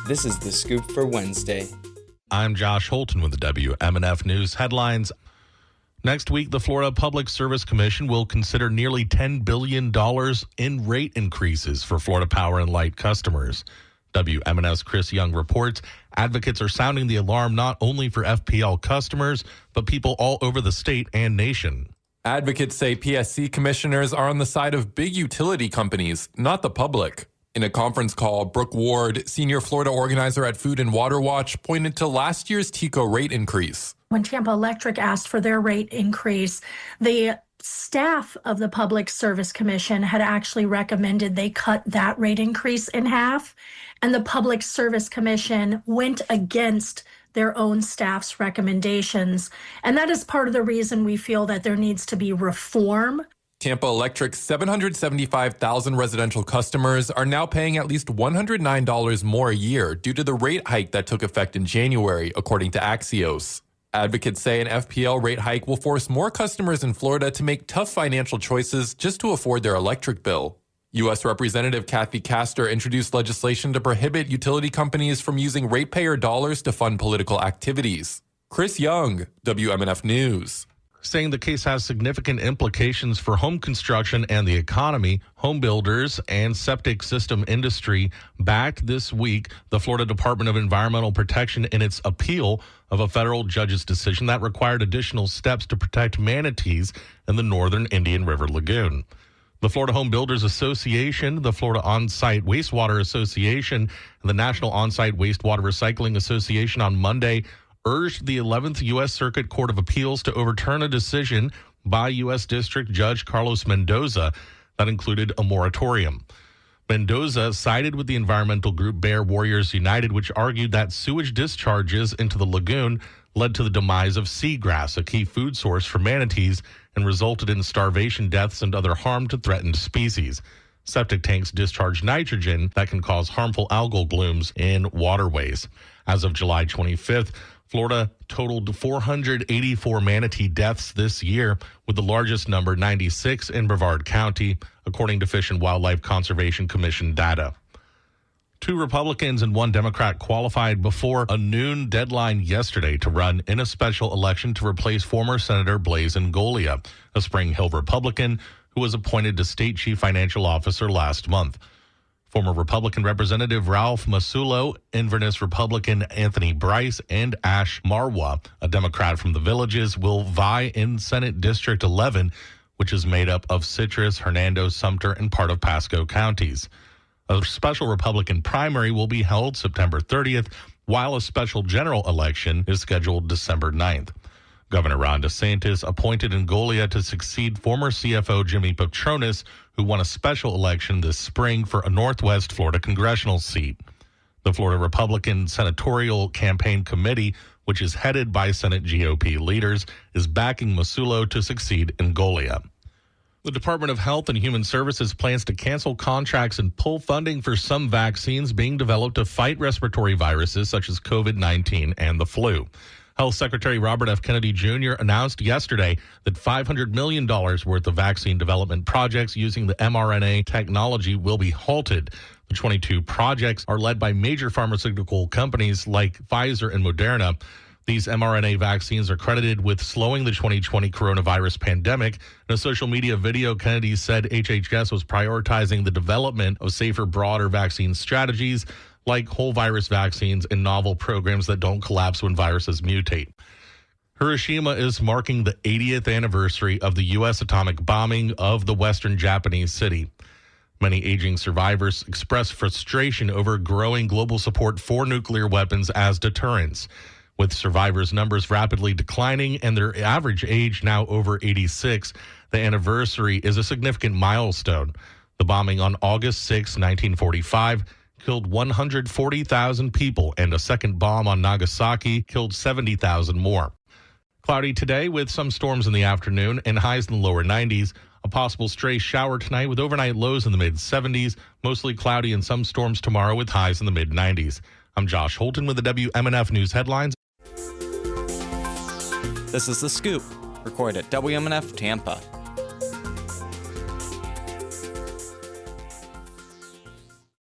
This is The Scoop for Wednesday. I'm Josh Holton with the WMNF News headlines. Next week, the Florida Public Service Commission will consider nearly $10 billion in rate increases for Florida Power and Light customers. WMNF's Chris Young reports advocates are sounding the alarm not only for FPL customers, but people all over the state and nation. Advocates say PSC commissioners are on the side of big utility companies, not the public. In a conference call, Brooke Ward, senior Florida organizer at Food and Water Watch, pointed to last year's TECO rate increase. When Tampa Electric asked for their rate increase, the staff of the Public Service Commission had actually recommended they cut that rate increase in half, and the Public Service Commission went against their own staff's recommendations. And that is part of the reason we feel that there needs to be reform. Tampa Electric's 775,000 residential customers are now paying at least $109 more a year due to the rate hike that took effect in January, according to Axios. Advocates say an FPL rate hike will force more customers in Florida to make tough financial choices just to afford their electric bill. U.S. Representative Kathy Castor introduced legislation to prohibit utility companies from using ratepayer dollars to fund political activities. Chris Young, WMNF News. Saying the case has significant implications for home construction and the economy, home builders and septic system industry backed this week the Florida Department of Environmental Protection in its appeal of a federal judge's decision that required additional steps to protect manatees in the northern Indian River Lagoon. The Florida Home Builders Association, the Florida On-Site Wastewater Association, and the National On-Site Wastewater Recycling Association on Monday urged the 11th U.S. Circuit Court of Appeals to overturn a decision by U.S. District Judge Carlos Mendoza that included a moratorium. Mendoza sided with the environmental group Bear Warriors United, which argued that sewage discharges into the lagoon led to the demise of seagrass, a key food source for manatees, and resulted in starvation deaths and other harm to threatened species. Septic tanks discharge nitrogen that can cause harmful algal blooms in waterways. As of July 25th, Florida totaled 484 manatee deaths this year, with the largest number, 96, in Brevard County, according to Fish and Wildlife Conservation Commission data. 2 Republicans and 1 Democrat qualified before a noon deadline yesterday to run in a special election to replace former Senator Blaise Ngolia, a Spring Hill Republican who was appointed to state chief financial officer last month. Former Republican Representative Ralph Masulo, Inverness Republican Anthony Bryce, and Ash Marwa, a Democrat from the Villages, will vie in Senate District 11, which is made up of Citrus, Hernando, Sumter, and part of Pasco counties. A special Republican primary will be held September 30th, while a special general election is scheduled December 9th. Governor Ron DeSantis appointed Ngolia to succeed former CFO Jimmy Patronis, who won a special election this spring for a Northwest Florida congressional seat. The Florida Republican Senatorial Campaign Committee, which is headed by Senate GOP leaders, is backing Masulo to succeed Ngolia. The Department of Health and Human Services plans to cancel contracts and pull funding for some vaccines being developed to fight respiratory viruses such as COVID-19 and the flu. Health Secretary Robert F. Kennedy Jr. announced yesterday that $500 million worth of vaccine development projects using the mRNA technology will be halted. The 22 projects are led by major pharmaceutical companies like Pfizer and Moderna. These mRNA vaccines are credited with slowing the 2020 coronavirus pandemic. In a social media video, Kennedy said HHS was prioritizing the development of safer, broader vaccine strategies like whole virus vaccines and novel programs that don't collapse when viruses mutate. Hiroshima is marking the 80th anniversary of the U.S. atomic bombing of the western Japanese city. Many aging survivors express frustration over growing global support for nuclear weapons as deterrents. With survivors' numbers rapidly declining and their average age now over 86, the anniversary is a significant milestone. The bombing on August 6, 1945, killed 140,000 people, and a second bomb on Nagasaki killed 70,000 more. Cloudy today with some storms in the afternoon and highs in the lower 90s. A possible stray shower tonight with overnight lows in the mid-70s. Mostly cloudy and some storms tomorrow with highs in the mid-90s. I'm Josh Holton with the WMNF News headlines. This is The Scoop, recorded at WMNF Tampa.